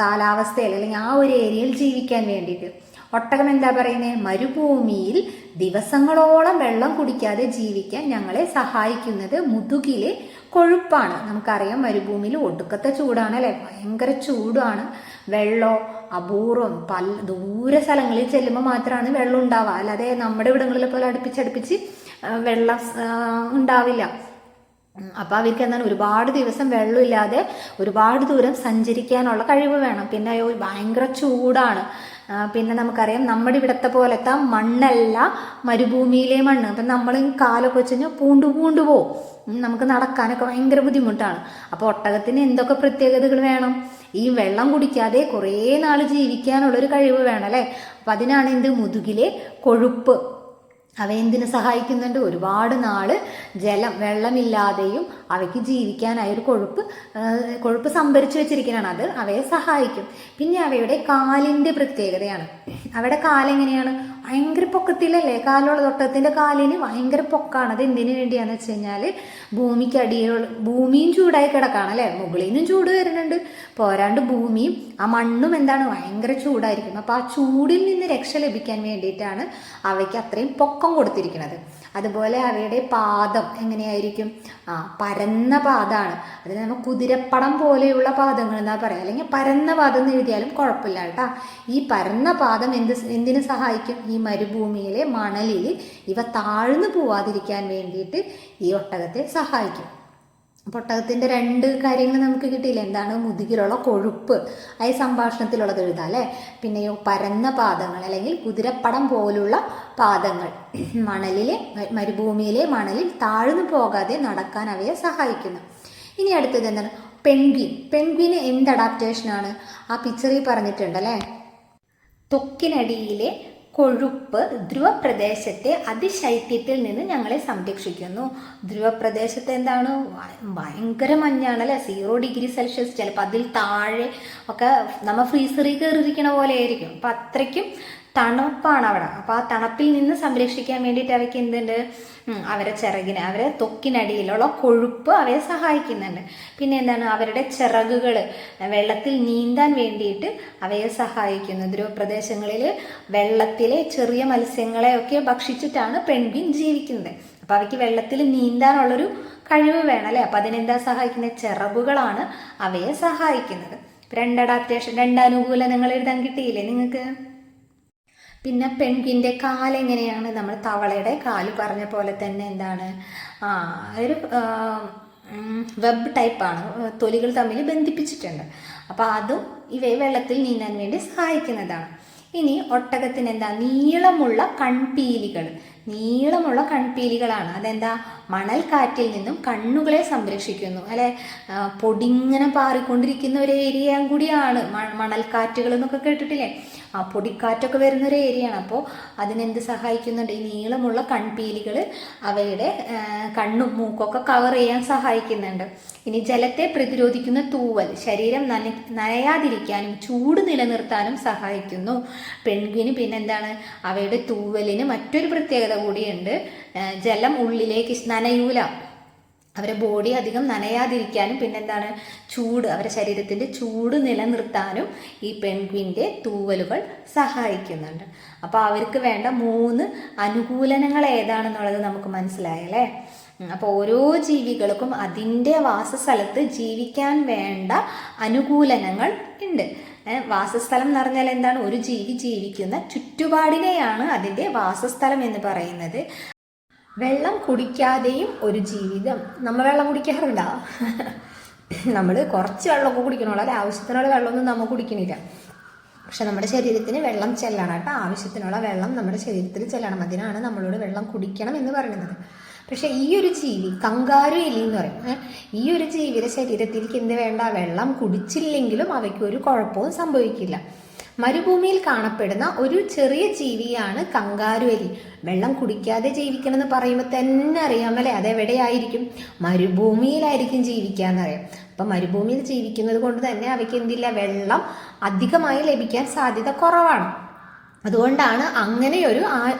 A: കാലാവസ്ഥയിൽ അല്ലെങ്കിൽ ആ ഒരു ഏരിയയിൽ ജീവിക്കാൻ വേണ്ടിയിട്ട്. ഒട്ടകം എന്താ പറയുന്നത്? മരുഭൂമിയിൽ ദിവസങ്ങളോളം വെള്ളം കുടിക്കാതെ ജീവിക്കാൻ ഞങ്ങളെ സഹായിക്കുന്നത് മുതുകിലെ കൊഴുപ്പാണ്. നമുക്കറിയാം മരുഭൂമിയിൽ ഒടുക്കത്തെ ചൂടാണ് അല്ലെ? ഭയങ്കര ചൂടാണ്. വെള്ളം അപൂർവം ദൂര സ്ഥലങ്ങളിൽ ചെല്ലുമ്പോൾ മാത്രമാണ് വെള്ളം ഉണ്ടാവുക. അല്ലാതെ നമ്മുടെ ഇവിടങ്ങളിലെ പോലെ അടുപ്പിച്ചടുപ്പിച്ച് വെള്ളം ഉണ്ടാവില്ല. അപ്പോൾ അവർക്ക് എന്താണ് ഒരുപാട് ദിവസം വെള്ളമില്ലാതെ ഒരുപാട് ദൂരം സഞ്ചരിക്കാനുള്ള കഴിവ് വേണം. പിന്നെ ഭയങ്കര ചൂടാണ്. പിന്നെ നമുക്കറിയാം നമ്മുടെ ഇവിടത്തെ പോലത്തെ മണ്ണല്ല മരുഭൂമിയിലെ മണ്ണ്. അപ്പം നമ്മൾ കാലൊക്കെ വെച്ച് കഴിഞ്ഞാൽ പൂണ്ടു പോകും. നമുക്ക് നടക്കാനൊക്കെ ഭയങ്കര ബുദ്ധിമുട്ടാണ്. അപ്പോൾ ഒട്ടകത്തിന് എന്തൊക്കെ പ്രത്യേകതകൾ വേണം? ഈ വെള്ളം കുടിക്കാതെ കുറേ നാൾ ജീവിക്കാനുള്ളൊരു കഴിവ് വേണം അല്ലേ? അപ്പം അതിനാണ് എന്ത്? മുതുകിലെ കൊഴുപ്പ്. അവ എന്തിനു സഹായിക്കുന്നുണ്ട്? ഒരുപാട് നാൾ വെള്ളമില്ലാതെയും അവയ്ക്ക് ജീവിക്കാനായൊരു കൊഴുപ്പ് സംഭരിച്ചു വെച്ചിരിക്കുന്നതാണ്. അത് അവയെ സഹായിക്കും. പിന്നെ അവയുടെ കാലിൻ്റെ പ്രത്യേകതയാണ്. അവയുടെ കാലെങ്ങനെയാണ്? ഭയങ്കര പൊക്കത്തിലല്ലേ കാലുള്ള? ഒട്ടകത്തിൻ്റെ കാലിന് ഭയങ്കര പൊക്കാണ്. അത് എന്തിനു വേണ്ടിയാന്ന് വെച്ച് കഴിഞ്ഞാൽ ഭൂമിയും ചൂടായി കിടക്കാണ് അല്ലേ? മുകളിൽ നിന്നും ചൂട് വരുന്നുണ്ട്, പോരാണ്ട് ഭൂമിയും ആ മണ്ണും എന്താണ്? ഭയങ്കര ചൂടായിരിക്കും. അപ്പോൾ ആ ചൂടിൽ നിന്ന് രക്ഷ ലഭിക്കാൻ വേണ്ടിയിട്ടാണ് അവയ്ക്ക് അത്രയും പൊക്കം കൊടുത്തിരിക്കുന്നത്. അതുപോലെ അവയുടെ പാദം എങ്ങനെയായിരിക്കും? പരന്ന പാദമാണ്. അതിന് നമ്മൾ കുതിരപ്പടം പോലെയുള്ള പാദങ്ങൾ എന്നാ പറയാം, അല്ലെങ്കിൽ പരന്ന പാദം എന്ന് എഴുതിയാലും കുഴപ്പമില്ല കേട്ടോ. ഈ പരന്ന പാദം എന്തിനു സഹായിക്കും? ഈ മരുഭൂമിയിലെ മണലിൽ ഇവ താഴ്ന്നു പോവാതിരിക്കാൻ വേണ്ടിയിട്ട് ഈ ഒട്ടകത്തെ സഹായിക്കും. ഒട്ടകത്തിൻ്റെ 2 കാര്യങ്ങൾ നമുക്ക് കിട്ടിയില്ല. എന്താണ്? മുതുകിലുള്ള കൊഴുപ്പ്, ആ സംഭാഷണത്തിലുള്ളത് എഴുതാം അല്ലേ? പിന്നെയോ പരന്ന പാദങ്ങൾ അല്ലെങ്കിൽ കുതിരപ്പടം പോലുള്ള പാദങ്ങൾ മരുഭൂമിയിലെ മണലിൽ താഴ്ന്നു പോകാതെ നടക്കാൻ അവയെ സഹായിക്കുന്നു. ഇനി അടുത്തത് എന്താണ്? പെൻഗ്വിൻ. പെൻഗ്വിന് എന്ത് അഡാപ്റ്റേഷനാണ്? ആ പിക്ചറിൽ പറഞ്ഞിട്ടുണ്ടല്ലേ? ത്വക്കിനടിയിലെ കൊഴുപ്പ് ധ്രുവപ്രദേശത്തെ അതിശൈത്യത്തിൽ നിന്ന് ഞങ്ങളെ സംരക്ഷിക്കുന്നു. ധ്രുവപ്രദേശത്ത് എന്താണ്? ഭയങ്കര മഞ്ഞാണല്ലേ? 0°C, ചിലപ്പോൾ അതിൽ താഴെ ഒക്കെ നമ്മൾ ഫ്രീസറിൽ കയറിയിരിക്കണ പോലെ ആയിരിക്കും. അപ്പം അത്രയ്ക്കും തണുപ്പാണ് അവിടെ. അപ്പോൾ ആ തണുപ്പിൽ നിന്ന് സംരക്ഷിക്കാൻ വേണ്ടിയിട്ട് അവയ്ക്ക് എന്തുണ്ട്? അവരെ ചിറകിന്, അവരെ ത്വക്കിനടിയിലുള്ള കൊഴുപ്പ് അവയെ സഹായിക്കുന്നുണ്ട്. പിന്നെ എന്താണ്? അവരുടെ ചിറകുകൾ വെള്ളത്തിൽ നീന്താൻ വേണ്ടിയിട്ട് അവയെ സഹായിക്കുന്നു. ധ്രുവപ്രദേശങ്ങളിൽ വെള്ളത്തിലെ ചെറിയ മത്സ്യങ്ങളെയൊക്കെ ഭക്ഷിച്ചിട്ടാണ് പെൻഗ്വിൻ ജീവിക്കുന്നത്. അപ്പോൾ അവയ്ക്ക് വെള്ളത്തിൽ നീന്താനുള്ളൊരു കഴിവ് വേണം അല്ലേ? അപ്പം അതിനെന്താ സഹായിക്കുന്നത്? ചിറകുകളാണ് അവയെ സഹായിക്കുന്നത്. 2 അഡാപ്റ്റേഷൻ, 2 അനുകൂലനങ്ങൾ എഴുതാൻ കിട്ടിയില്ലേ നിങ്ങൾക്ക്? പിന്നെ പെൻഗ്വിൻ്റെ കാലെങ്ങനെയാണ്? നമ്മൾ തവളയുടെ കാല് പറഞ്ഞ പോലെ തന്നെ എന്താണ്? ഒരു വെബ് ടൈപ്പാണ്. തൊലികൾ തമ്മിൽ ബന്ധിപ്പിച്ചിട്ടുണ്ട്. അപ്പോൾ അതും ഇവയെ വെള്ളത്തിൽ നീന്താൻ വേണ്ടി സഹായിക്കുന്നതാണ്. ഇനി ഒട്ടകത്തിന് എന്താ? നീളമുള്ള കൺപീലികളാണ്. അതെന്താ? മണൽക്കാറ്റിൽ നിന്നും കണ്ണുകളെ സംരക്ഷിക്കുന്നു അല്ലെ? പൊടിങ്ങനെ പാറിക്കൊണ്ടിരിക്കുന്ന ഒരു ഏരിയ കൂടിയാണ് മണൽക്കാറ്റുകൾ എന്നൊക്കെ കേട്ടിട്ടില്ലേ? ആ പൊടിക്കാറ്റൊക്കെ വരുന്ന ഒരു ഏരിയയാണ്. അപ്പോൾ അതിനെന്ത് സഹായിക്കുന്നുണ്ട്? ഈ നീളമുള്ള കൺപീലികൾ അവയുടെ കണ്ണും മൂക്കൊക്കെ കവർ ചെയ്യാൻ സഹായിക്കുന്നുണ്ട്. ഇനി ജലത്തെ പ്രതിരോധിക്കുന്ന തൂവൽ ശരീരം നനയാതിരിക്കാനും ചൂട് നിലനിർത്താനും സഹായിക്കുന്നു പെൻഗ്വിന്. പിന്നെന്താണ്? അവയുടെ തൂവലിന് മറ്റൊരു പ്രത്യേകത കൂടിയുണ്ട്. ജലം ഉള്ളിലേക്ക് നനയൂല. അവരെ ബോഡി അധികം നനയാതിരിക്കാനും പിന്നെന്താണ്? അവരുടെ ശരീരത്തിൻ്റെ ചൂട് നിലനിർത്താനും ഈ പെൻഗ്വിൻ്റെ തൂവലുകൾ സഹായിക്കുന്നുണ്ട്. അപ്പോൾ അവർക്ക് വേണ്ട 3 അനുകൂലനങ്ങൾ ഏതാണെന്നുള്ളത് നമുക്ക് മനസ്സിലായല്ലേ? അപ്പോൾ ഓരോ ജീവികൾക്കും അതിൻ്റെ വാസസ്ഥലത്ത് ജീവിക്കാൻ വേണ്ട അനുകൂലനങ്ങൾ ഉണ്ട്. വാസസ്ഥലം എന്ന് പറഞ്ഞാൽ എന്താണ്? ഒരു ജീവി ജീവിക്കുന്ന ചുറ്റുപാടിനെയാണ് അതിൻ്റെ വാസസ്ഥലം എന്ന് പറയുന്നത്. വെള്ളം കുടിക്കാതെയും ഒരു ജീവിതം. നമ്മൾ വെള്ളം കുടിക്കാറില്ല. നമ്മൾ കുറച്ച് വെള്ളമൊക്കെ കുടിക്കണമല്ലോ അല്ലെ? ആവശ്യത്തിനുള്ള വെള്ളമൊന്നും നമ്മൾ കുടിക്കണില്ല. പക്ഷെ നമ്മുടെ ശരീരത്തിന് വെള്ളം ചെല്ലണം കേട്ടോ. ആവശ്യത്തിനുള്ള വെള്ളം നമ്മുടെ ശരീരത്തിൽ ചെല്ലണം. അതിനാണ് നമ്മളോട് വെള്ളം കുടിക്കണം എന്ന് പറയുന്നത്. പക്ഷെ ഈ ഒരു ജീവി കങ്കാരു എലി എന്ന് പറയും, ഈ ഒരു ജീവിയുടെ ശരീരത്തിലേക്ക് എന്ത് വേണ്ട, വെള്ളം കുടിച്ചില്ലെങ്കിലും അവയ്ക്ക് ഒരു കുഴപ്പവും സംഭവിക്കില്ല. മരുഭൂമിയിൽ കാണപ്പെടുന്ന ഒരു ചെറിയ ജീവിയാണ് കങ്കാരു എലി. വെള്ളം കുടിക്കാതെ ജീവിക്കണമെന്ന് പറയുമ്പോൾ തന്നെ അറിയാമല്ലേ അതെവിടെയായിരിക്കും, മരുഭൂമിയിലായിരിക്കും ജീവിക്കാന്നറിയാം. അപ്പം മരുഭൂമിയിൽ ജീവിക്കുന്നത് കൊണ്ട് തന്നെ അവയ്ക്ക് എന്തില്ല, വെള്ളം അധികമായി ലഭിക്കാൻ സാധ്യത കുറവാണ്. അതുകൊണ്ടാണ് അങ്ങനെയൊരു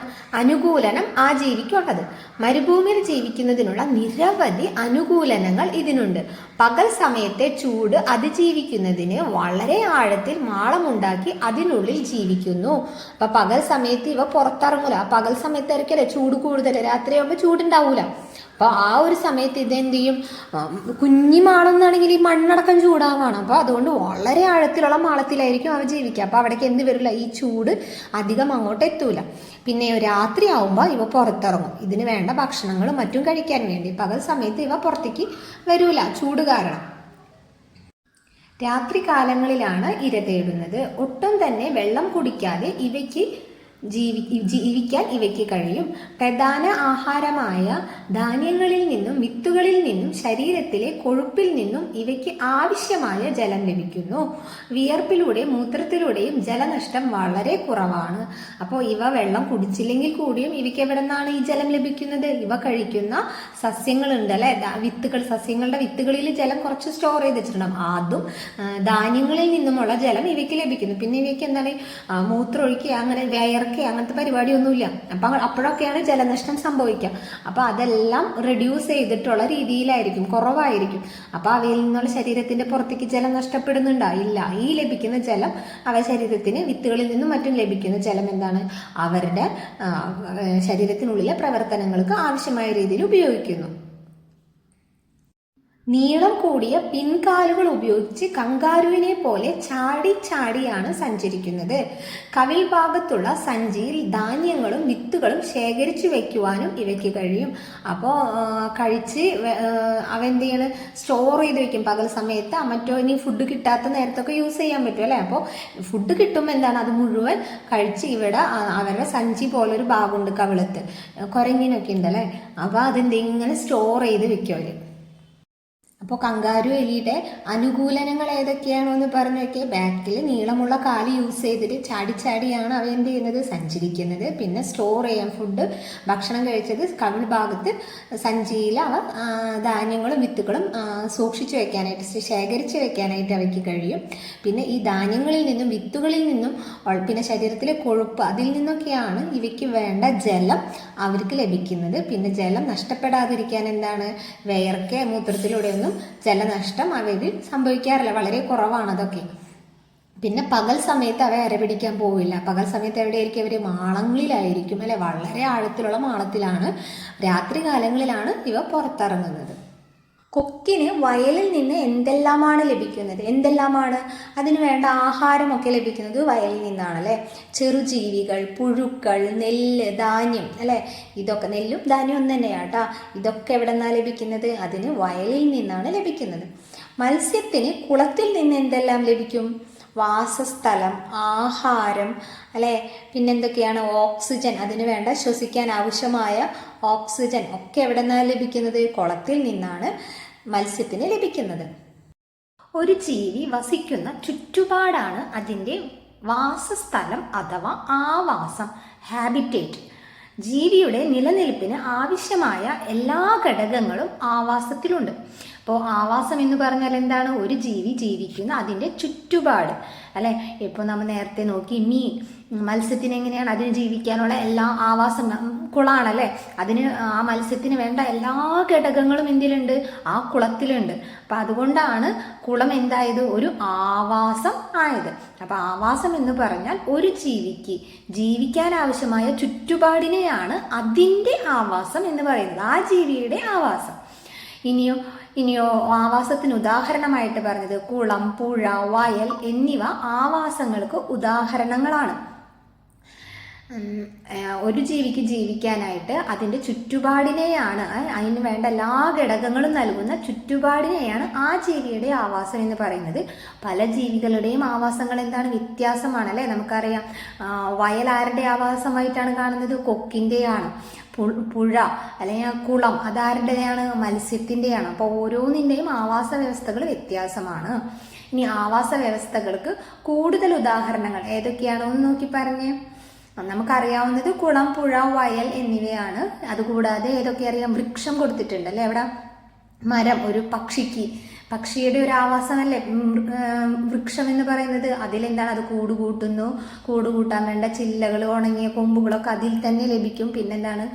A: അനുകൂലനം ആ ജീവിക്കുള്ളത്. മരുഭൂമിയിൽ ജീവിക്കുന്നതിനുള്ള നിരവധി അനുകൂലനങ്ങൾ ഇതിനുണ്ട്. പകൽ സമയത്തെ ചൂട് അതിജീവിക്കുന്നതിന് വളരെ ആഴത്തിൽ മാളമുണ്ടാക്കി അതിനുള്ളിൽ ജീവിക്കുന്നു. അപ്പൊ പകൽ സമയത്ത് ഇവ പുറത്തിറങ്ങൂല. പകൽ സമയത്തായിരിക്കല്ലേ ചൂട് കൂടുതൽ, രാത്രിയാകുമ്പോൾ ചൂടുണ്ടാവൂല. അപ്പോൾ ആ ഒരു സമയത്ത് ഇതെന്ത് ചെയ്യും, കുഞ്ഞി മാളെന്നാണെങ്കിൽ ഈ മണ്ണടക്കം ചൂടാവാണ്. അപ്പോൾ അതുകൊണ്ട് വളരെ ആഴത്തിലുള്ള മാളത്തിലായിരിക്കും അവ ജീവിക്കുക. അപ്പോൾ അവിടേക്ക് എന്ത് വരില്ല, ഈ ചൂട് അധികം അങ്ങോട്ട് എത്തൂല. പിന്നെ രാത്രി ആവുമ്പോൾ ഇവ പുറത്തിറങ്ങും ഇതിന് വേണ്ട ഭക്ഷണങ്ങളും മറ്റും കഴിക്കാൻ വേണ്ടി. പകൽ സമയത്ത് ഇവ പുറത്തേക്ക് വരൂല, ചൂട് കാരണം. രാത്രി കാലങ്ങളിലാണ് ഇര തേടുന്നത്. ഒട്ടും തന്നെ വെള്ളം കുടിക്കാതെ ഇവയ്ക്ക് ജീവിക്കാൻ ഇവയ്ക്ക് കഴിയും. പ്രധാന ആഹാരമായ ധാന്യങ്ങളിൽ നിന്നും വിത്തുകളിൽ നിന്നും ശരീരത്തിലെ കൊഴുപ്പിൽ നിന്നും ഇവയ്ക്ക് ആവശ്യമായ ജലം ലഭിക്കുന്നു. വിയർപ്പിലൂടെ മൂത്രത്തിലൂടെയും ജലനഷ്ടം വളരെ കുറവാണ്. അപ്പോൾ ഇവ വെള്ളം കുടിച്ചില്ലെങ്കിൽ കൂടിയും ഇവയ്ക്ക് എവിടെ നിന്നാണ് ഈ ജലം ലഭിക്കുന്നത്, ഇവ കഴിക്കുന്ന സസ്യങ്ങളുണ്ട് അല്ലെ, വിത്തുകൾ, സസ്യങ്ങളുടെ വിത്തുകളിൽ ജലം കുറച്ച് സ്റ്റോർ ചെയ്ത് വെച്ചിട്ടുണ്ടാകും. അതും ധാന്യങ്ങളിൽ നിന്നുമുള്ള ജലം ഇവയ്ക്ക് ലഭിക്കുന്നു. പിന്നെ ഇവയ്ക്ക് എന്താണ് മൂത്രമൊഴിക്കുക, അങ്ങനെ അങ്ങനത്തെ പരിപാടിയൊന്നുമില്ല. അപ്പം അപ്പോഴൊക്കെയാണ് ജലനഷ്ടം സംഭവിക്കുക. അപ്പൊ അതെല്ലാം റെഡ്യൂസ് ചെയ്തിട്ടുള്ള രീതിയിലായിരിക്കും, കുറവായിരിക്കും. അപ്പൊ അവയിൽ നിന്നുള്ള ശരീരത്തിന്റെ പുറത്തേക്ക് ജലം നഷ്ടപ്പെടുന്നുണ്ടോ, ഇല്ല. ഈ ലഭിക്കുന്ന ജലം അവ ശരീരത്തിന് വിത്തുകളിൽ നിന്നും മറ്റും ലഭിക്കുന്ന ജലം എന്താണ്, അവരുടെ ശരീരത്തിനുള്ളിലെ പ്രവർത്തനങ്ങൾക്ക് ആവശ്യമായ രീതിയിൽ ഉപയോഗിക്കുന്നു. നീളം കൂടിയ പിൻകാലുകൾ ഉപയോഗിച്ച് കങ്കാരുവിനെ പോലെ ചാടി ചാടിയാണ് സഞ്ചരിക്കുന്നത്. കവിൾ ഭാഗത്തുള്ള സഞ്ചിയിൽ ധാന്യങ്ങളും വിത്തുകളും ശേഖരിച്ചു വെക്കുവാനും ഇവയ്ക്ക് കഴിയും. അപ്പോൾ കഴിച്ച് അവ എന്ത് ചെയ്യണം, സ്റ്റോർ ചെയ്ത് വെക്കും. പകൽ സമയത്ത് മറ്റോ ഇനി ഫുഡ് കിട്ടാത്ത നേരത്തൊക്കെ യൂസ് ചെയ്യാൻ പറ്റും അല്ലേ. അപ്പോൾ ഫുഡ് കിട്ടുമ്പോൾ എന്താണ്, അത് മുഴുവൻ കഴിച്ച് ഇവിടെ അവരുടെ സഞ്ചി പോലൊരു ഭാഗമുണ്ട് കവിളത്ത്, കുരങ്ങിനൊക്കെ ഉണ്ടല്ലേ. അപ്പോൾ അതെന്തെങ്കിലും ഇങ്ങനെ സ്റ്റോർ ചെയ്ത് വെക്കും അവർ. അപ്പോൾ കങ്കാരു എലിയുടെ അനുകൂലനങ്ങൾ ഏതൊക്കെയാണോ എന്ന് പറഞ്ഞൊക്കെ, ബാക്കിൽ നീളമുള്ള കാല് യൂസ് ചെയ്തിട്ട് ചാടിച്ചാടിയാണ് അവ എന്ത് ചെയ്യുന്നത്, സഞ്ചരിക്കുന്നത്. പിന്നെ സ്റ്റോർ ചെയ്യാൻ ഫുഡ്, ഭക്ഷണം കഴിച്ചത് കവിൾ ഭാഗത്ത് സഞ്ചിയിൽ അവ ധാന്യങ്ങളും വിത്തുകളും സൂക്ഷിച്ചു വെക്കാനായിട്ട്, ശേഖരിച്ച് വെക്കാനായിട്ട് അവയ്ക്ക് കഴിയും. പിന്നെ ഈ ധാന്യങ്ങളിൽ നിന്നും വിത്തുകളിൽ നിന്നും പിന്നെ ശരീരത്തിലെ കൊഴുപ്പ്, അതിൽ നിന്നൊക്കെയാണ് ഇവയ്ക്ക് വേണ്ട ജലം അവർക്ക് ലഭിക്കുന്നത്. പിന്നെ ജലം നഷ്ടപ്പെടാതിരിക്കാൻ എന്താണ്, വേർക്കെ മൂത്രത്തിലൂടെയൊന്നും ജലനഷ്ടം അവയിൽ സംഭവിക്കാറില്ല, വളരെ കുറവാണ് അതൊക്കെ. പിന്നെ പകൽ സമയത്ത് അവ ഇരപിടിക്കാൻ പോവില്ല. പകൽ സമയത്ത് എവിടെയായിരിക്കും, അവർ മാളങ്ങളിലായിരിക്കും അല്ലെ, വളരെ ആഴത്തിലുള്ള മാളത്തിലാണ്. രാത്രി കാലങ്ങളിലാണ് ഇവ പുറത്തിറങ്ങുന്നത്. കൊക്കിന് വയലിൽ നിന്ന് എന്തെല്ലാമാണ് ലഭിക്കുന്നത്, എന്തെല്ലാമാണ് അതിന് വേണ്ട ആഹാരമൊക്കെ ലഭിക്കുന്നത് വയലിൽ നിന്നാണ് അല്ലെ. ചെറുജീവികൾ, പുഴുക്കൾ, നെല്ല്, ധാന്യം അല്ലെ, ഇതൊക്കെ നെല്ലും ധാന്യം ഒന്ന് തന്നെയാട്ടാ. ഇതൊക്കെ എവിടെ നിന്നാണ് ലഭിക്കുന്നത്, അതിന് വയലിൽ നിന്നാണ് ലഭിക്കുന്നത്. മത്സ്യത്തിന് കുളത്തിൽ നിന്ന് എന്തെല്ലാം ലഭിക്കും, വാസസ്ഥലം, ആഹാരം അല്ലെ, പിന്നെന്തൊക്കെയാണ്, ഓക്സിജൻ, അതിന് വേണ്ട ശ്വസിക്കാൻ ആവശ്യമായ ഓക്സിജൻ ഒക്കെ എവിടെ നിന്നാണ് ലഭിക്കുന്നത്, കുളത്തിൽ നിന്നാണ് മത്സ്യത്തിന് ലഭിക്കുന്നത്. ഒരു ജീവി വസിക്കുന്ന ചുറ്റുപാടാണ് അതിൻ്റെ വാസസ്ഥലം അഥവാ ആവാസം, ഹാബിറ്റേറ്റ്. ജീവിയുടെ നിലനിൽപ്പിന് ആവശ്യമായ എല്ലാ ഘടകങ്ങളും ആവാസത്തിലുണ്ട്. അപ്പോൾ ആവാസം എന്ന് പറഞ്ഞാൽ എന്താണ്, ഒരു ജീവി ജീവിക്കുന്ന അതിൻ്റെ ചുറ്റുപാട് അല്ലെ. ഇപ്പോൾ നമ്മൾ നേരത്തെ നോക്കി മത്സ്യത്തിന് എങ്ങനെയാണ് അതിന് ജീവിക്കാനുള്ള എല്ലാ ആവാസം, കുളമാണല്ലേ, അതിന് ആ മത്സ്യത്തിന് വേണ്ട എല്ലാ ഘടകങ്ങളും എന്തിലുണ്ട്, ആ കുളത്തിലുണ്ട്. അപ്പം അതുകൊണ്ടാണ് കുളം എന്തായത്, ഒരു ആവാസം ആയത്. അപ്പം ആവാസം എന്ന് പറഞ്ഞാൽ ഒരു ജീവിക്ക് ജീവിക്കാൻ ആവശ്യമായ ചുറ്റുപാടിനെയാണ് അതിൻ്റെ ആവാസം എന്ന് പറയുന്നത്, ആ ജീവിയുടെ ആവാസം. ഇനിയോ ആവാസത്തിന് ഉദാഹരണമായിട്ട് പറഞ്ഞത് കുളം, പുഴ, വയൽ എന്നിവ ആവാസങ്ങൾക്ക് ഉദാഹരണങ്ങളാണ്. ഒരു ജീവിക്ക് ജീവിക്കാനായിട്ട് അതിൻ്റെ ചുറ്റുപാടിനെയാണ്, അതിന് വേണ്ട എല്ലാ ഘടകങ്ങളും നൽകുന്ന ചുറ്റുപാടിനെയാണ് ആ ജീവിയുടെ ആവാസം എന്ന് പറയുന്നത്. പല ജീവികളുടെയും ആവാസങ്ങൾ എന്താണ്, വ്യത്യാസമാണ് അല്ലേ. നമുക്കറിയാം, വയൽ ആരുടെ ആവാസമായിട്ടാണ് കാണുന്നത്, കൊക്കിൻ്റെയാണ്. പുഴ അല്ലെങ്കിൽ കുളം അതാരുടെയാണ്, മത്സ്യത്തിൻ്റെയാണ്. അപ്പോൾ ഓരോന്നിൻ്റെയും ആവാസ വ്യവസ്ഥകൾ വ്യത്യാസമാണ്. ഇനി ആവാസ വ്യവസ്ഥകൾക്ക് കൂടുതൽ ഉദാഹരണങ്ങൾ ഏതൊക്കെയാണോ എന്ന് നോക്കി പറഞ്ഞേ. നമുക്കറിയാവുന്നത് കുളം, പുഴ, വയൽ എന്നിവയാണ്. അതുകൂടാതെ ഏതൊക്കെ അറിയാം, വൃക്ഷം കൊടുത്തിട്ടുണ്ട് അല്ലേ അവിടെ. മരം ഒരു പക്ഷിയുടെ ഒരു ആവാസമല്ലേ വൃക്ഷം എന്ന് പറയുന്നത്. അതിലെന്താണ്, അത് കൂട് കൂട്ടുന്നു. കൂട് കൂട്ടാൻ വേണ്ട ചില്ലകൾ, ഉണങ്ങിയ കൊമ്പുകളൊക്കെ അതിൽ തന്നെ ലഭിക്കും. പിന്നെന്താണ്,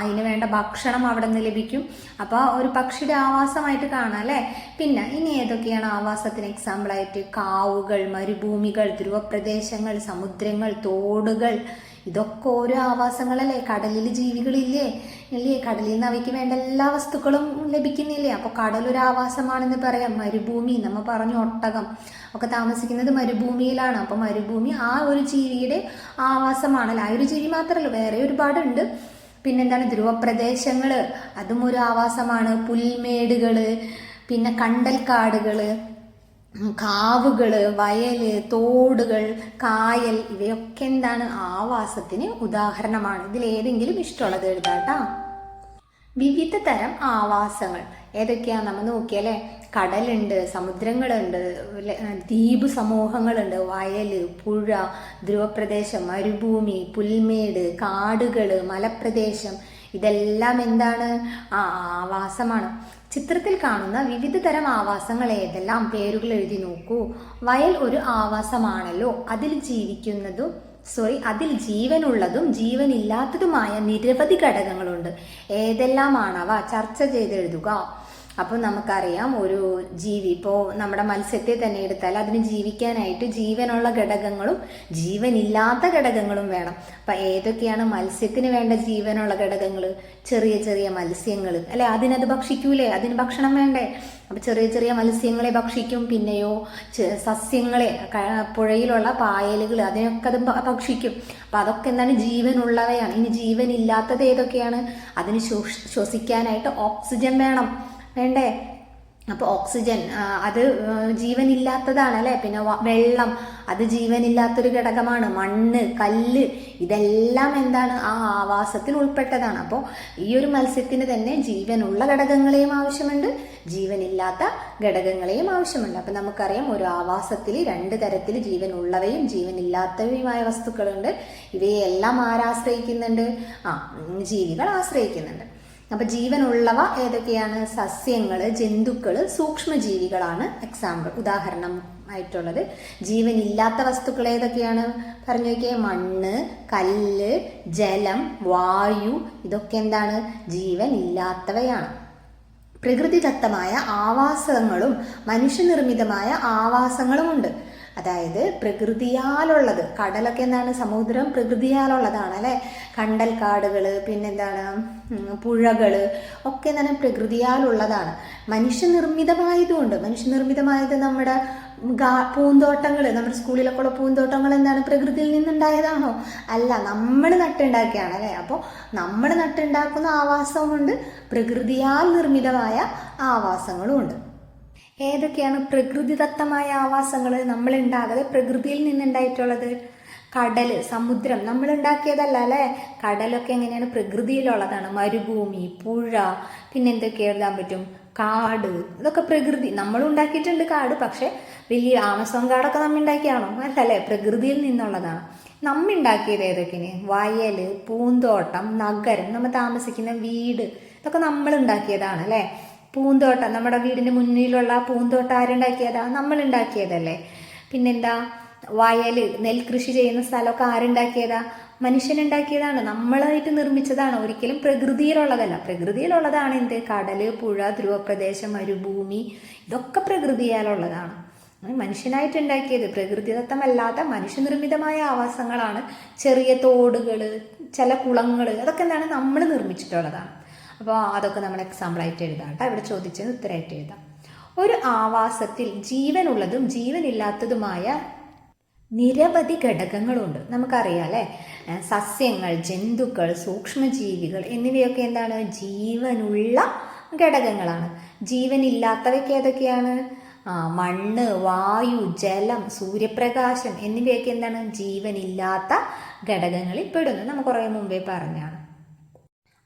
A: അതിന് വേണ്ട ഭക്ഷണം അവിടെ നിന്ന് ലഭിക്കും. അപ്പോൾ ഒരു പക്ഷിയുടെ ആവാസമായിട്ട് കാണാം അല്ലേ. പിന്നെ ഇനി ഏതൊക്കെയാണ് ആവാസത്തിന് എക്സാമ്പിളായിട്ട്, കാവുകൾ, മരുഭൂമികൾ, ധ്രുവപ്രദേശങ്ങൾ, സമുദ്രങ്ങൾ, തോടുകൾ, ഇതൊക്കെ ഓരോ ആവാസങ്ങളല്ലേ. കടലിൽ ജീവികളില്ലേ ഇല്ലേ, കടലിൽ നിന്ന് അവയ്ക്ക് വേണ്ട എല്ലാ വസ്തുക്കളും ലഭിക്കുന്നില്ലേ. അപ്പോൾ കടലൊരു ആവാസമാണെന്ന് പറയാം. മരുഭൂമി നമ്മൾ പറഞ്ഞു, ഒട്ടകം ഒക്കെ താമസിക്കുന്നത് മരുഭൂമിയിലാണ്. അപ്പോൾ മരുഭൂമി ആ ഒരു ജീവിയുടെ ആവാസമാണല്ലോ. ആ ഒരു ജീവി മാത്രമല്ല, വേറെ ഒരുപാടുണ്ട്. പിന്നെന്താണ്, ധ്രുവപ്രദേശങ്ങൾ, അതും ഒരു ആവാസമാണ്. പുൽമേടുകൾ, പിന്നെ കണ്ടൽക്കാടുകൾ, കാവുകള്, വയല്, തോടുകൾ, കായൽ, ഇവയൊക്കെ എന്താണ്, ആവാസത്തിന് ഉദാഹരണമാണ്. ഇതിലേതെങ്കിലും ഇഷ്ടമുള്ളത് എഴുതാട്ടാ. വിവിധ തരം ആവാസങ്ങൾ ഏതൊക്കെയാ നമ്മൾ നോക്കിയല്ലേ. കടലുണ്ട്, സമുദ്രങ്ങളുണ്ട്, ദ്വീപ് സമൂഹങ്ങളുണ്ട്, വയല്, പുഴ, ധ്രുവപ്രദേശം, മരുഭൂമി, പുൽമേട്, കാടുകള്, മലപ്രദേശം, ഇതെല്ലാം എന്താണ്, ആവാസമാണ്. ചിത്രത്തിൽ കാണുന്ന വിവിധ തരം ആവാസങ്ങൾ ഏതെല്ലാം, പേരുകൾ എഴുതി നോക്കൂ. വയൽ ഒരു ആവാസമാണല്ലോ. അതിൽ ജീവനുള്ളതും ജീവനില്ലാത്തതുമായ നിരവധി ഘടകങ്ങളുണ്ട്. ഏതെല്ലാമാണവ ചർച്ച ചെയ്തെഴുതുക. അപ്പോൾ നമുക്കറിയാം, ഒരു ജീവി, ഇപ്പോൾ നമ്മുടെ മത്സ്യത്തെ തന്നെ എടുത്താൽ അതിന് ജീവിക്കാനായിട്ട് ജീവനുള്ള ഘടകങ്ങളും ജീവനില്ലാത്ത ഘടകങ്ങളും വേണം. അപ്പം ഏതൊക്കെയാണ് മത്സ്യത്തിന് വേണ്ട ജീവനുള്ള ഘടകങ്ങൾ? ചെറിയ ചെറിയ മത്സ്യങ്ങൾ അല്ലെ, അതിനത് ഭക്ഷിക്കൂലേ, അതിന് ഭക്ഷണം വേണ്ടേ. അപ്പം ചെറിയ ചെറിയ മത്സ്യങ്ങളെ ഭക്ഷിക്കും. പിന്നെയോ സസ്യങ്ങളെ, പുഴയിലുള്ള പായലുകൾ, അതിനൊക്കെ അത് ഭക്ഷിക്കും. അപ്പം അതൊക്കെ എന്താണ്, ജീവനുള്ളവയാണ്. ഇനി ജീവനില്ലാത്തത് ഏതൊക്കെയാണ്? അതിന് ശ്വസിക്കാനായിട്ട് ഓക്സിജൻ വേണ്ടേ. അപ്പോൾ ഓക്സിജൻ അത് ജീവനില്ലാത്തതാണ് അല്ലേ. പിന്നെ വെള്ളം, അത് ജീവനില്ലാത്തൊരു ഘടകമാണ്. മണ്ണ്, കല്ല്, ഇതെല്ലാം എന്താണ്, ആ ആവാസത്തിൽ ഉൾപ്പെട്ടതാണ്. അപ്പോൾ ഈ ഒരു മത്സ്യത്തിന് തന്നെ ജീവനുള്ള ഘടകങ്ങളെയും ആവശ്യമുണ്ട്, ജീവനില്ലാത്ത ഘടകങ്ങളെയും ആവശ്യമുണ്ട്. അപ്പം നമുക്കറിയാം, ഒരു ആവാസത്തിൽ 2 തരത്തിൽ ജീവനുള്ളവയും ജീവനില്ലാത്തവയുമായ വസ്തുക്കളുണ്ട്. ഇവയെല്ലാം ആരാശ്രയിക്കുന്നുണ്ട്? ജീവികൾ ആശ്രയിക്കുന്നുണ്ട്. അപ്പൊ ജീവനുള്ളവ ഏതൊക്കെയാണ്? സസ്യങ്ങള്, ജന്തുക്കള്, സൂക്ഷ്മജീവികളാണ് ഉദാഹരണം ആയിട്ടുള്ളത്. ജീവനില്ലാത്ത വസ്തുക്കൾ ഏതൊക്കെയാണ്? പറഞ്ഞു നോക്കിയേ. മണ്ണ്, കല്ല്, ജലം, വായു, ഇതൊക്കെ എന്താണ്? ജീവനില്ലാത്തവയാണ്. പ്രകൃതിദത്തമായ ആവാസങ്ങളും മനുഷ്യനിർമ്മിതമായ ആവാസങ്ങളുമുണ്ട്. അതായത് പ്രകൃതിയാലുള്ളത്, കടലൊക്കെ എന്താണ്, സമുദ്രം പ്രകൃതിയാലുള്ളതാണ് അല്ലെ. കണ്ടൽക്കാടുകള്, പിന്നെന്താണ്, പുഴകള് ഒക്കെ എന്താണ്, പ്രകൃതിയാലുള്ളതാണ്. മനുഷ്യനിർമ്മിതമായതുകൊണ്ട്, മനുഷ്യനിർമ്മിതമായത് നമ്മുടെ പൂന്തോട്ടങ്ങൾ, നമ്മുടെ സ്കൂളിലൊക്കെ ഉള്ള പൂന്തോട്ടങ്ങൾ എന്താണ്, പ്രകൃതിയിൽ നിന്നുണ്ടായതാണോ? അല്ല, നമ്മൾ നട്ടുണ്ടാക്കിയാണ് അല്ലെ. അപ്പോൾ നമ്മൾ നട്ടുണ്ടാക്കുന്ന ആവാസവുമുണ്ട്, പ്രകൃതിയാൽ നിർമ്മിതമായ ആവാസങ്ങളും ഉണ്ട്. ഏതൊക്കെയാണ് പ്രകൃതിദത്തമായ ആവാസങ്ങൾ? നമ്മൾ ഉണ്ടാകാതെ പ്രകൃതിയിൽ നിന്നുണ്ടായിട്ടുള്ളത്? കടല്, സമുദ്രം നമ്മൾ ഉണ്ടാക്കിയതല്ല അല്ലെ. കടലൊക്കെ എങ്ങനെയാണ്? പ്രകൃതിയിലുള്ളതാണ്. മരുഭൂമി, പുഴ, പിന്നെ എന്തൊക്കെ എഴുതാൻ പറ്റും? കാട്, ഇതൊക്കെ പ്രകൃതി. നമ്മൾ ഉണ്ടാക്കിയിട്ടുണ്ട് കാട്, പക്ഷെ വലിയ ആമസോൺ കാടൊക്കെ നമ്മൾ ഉണ്ടാക്കിയാണോ? അല്ലല്ലേ, പ്രകൃതിയിൽ നിന്നുള്ളതാണ്. നമ്മ ഉണ്ടാക്കിയത് ഏതൊക്കെയാണ്? വയല്, പൂന്തോട്ടം, നഗരം, നമ്മൾ താമസിക്കുന്ന വീട്, ഇതൊക്കെ നമ്മൾ ഉണ്ടാക്കിയതാണ് അല്ലേ. പൂന്തോട്ടം, നമ്മുടെ വീടിന് മുന്നിലുള്ള പൂന്തോട്ടം ആരുണ്ടാക്കിയതാ? നമ്മൾ ഉണ്ടാക്കിയതല്ലേ. പിന്നെന്താ, വയല്, നെൽകൃഷി ചെയ്യുന്ന സ്ഥലമൊക്കെ ആരുണ്ടാക്കിയതാ? മനുഷ്യനുണ്ടാക്കിയതാണ്, നമ്മളായിട്ട് നിർമ്മിച്ചതാണ്, ഒരിക്കലും പ്രകൃതിയിലുള്ളതല്ല. പ്രകൃതിയിലുള്ളതാണ് എന്ത്? കടല്, പുഴ, ധ്രുവപ്രദേശം, മരുഭൂമി, ഇതൊക്കെ പ്രകൃതിയാലുള്ളതാണ്. മനുഷ്യനായിട്ട് ഉണ്ടാക്കിയത് പ്രകൃതിദത്തമല്ലാത്ത മനുഷ്യനിർമ്മിതമായ ആവാസങ്ങളാണ്. ചെറിയ തോടുകൾ, ചില കുളങ്ങൾ, അതൊക്കെ എന്താണ്, നമ്മൾ നിർമ്മിച്ചിട്ടുള്ളതാണ്. അപ്പോൾ അതൊക്കെ നമ്മൾ എക്സാമ്പിളായിട്ട് എഴുതാം കേട്ടോ. ഇവിടെ ചോദിച്ചത് ഉത്തരമായിട്ട് എഴുതാം. ഒരു ആവാസത്തിൽ ജീവനുള്ളതും ജീവനില്ലാത്തതുമായ നിരവധി ഘടകങ്ങളുണ്ട്. നമുക്കറിയാം അല്ലേ, സസ്യങ്ങൾ, ജന്തുക്കൾ, സൂക്ഷ്മജീവികൾ എന്നിവയൊക്കെ എന്താണ്, ജീവനുള്ള ഘടകങ്ങളാണ്. ജീവനില്ലാത്തവയ്ക്ക് ഏതൊക്കെയാണ്? മണ്ണ്, വായു, ജലം, സൂര്യപ്രകാശം എന്നിവയൊക്കെ എന്താണ്, ജീവനില്ലാത്ത ഘടകങ്ങളിൽ പെടുന്നു. നമുക്ക് കുറേ മുമ്പേ പറഞ്ഞാണ്.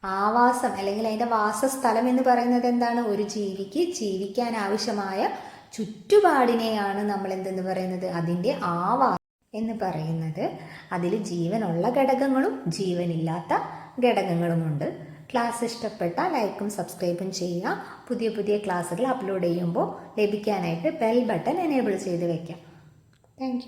A: ആവാസം അല്ലെങ്കിൽ അതിൻ്റെ വാസസ്ഥലം എന്ന് പറയുന്നത് എന്താണ്? ഒരു ജീവിക്ക് ജീവിക്കാൻ ആവശ്യമായ ചുറ്റുപാടിനെയാണ് നമ്മൾ എന്തെന്ന് പറയുന്നത്, അതിൻ്റെ ആവാസം എന്ന് പറയുന്നത്. അതിൽ ജീവനുള്ള ഘടകങ്ങളും ജീവനില്ലാത്ത ഘടകങ്ങളുമുണ്ട്. ക്ലാസ് ഇഷ്ടപ്പെട്ടാൽ ലൈക്കും സബ്സ്ക്രൈബും ചെയ്യുക. പുതിയ പുതിയ ക്ലാസ്സുകൾ അപ്ലോഡ് ചെയ്യുമ്പോൾ ലഭിക്കാനായിട്ട് ബെൽ ബട്ടൺ എനേബിൾ ചെയ്ത് വയ്ക്കാം. താങ്ക്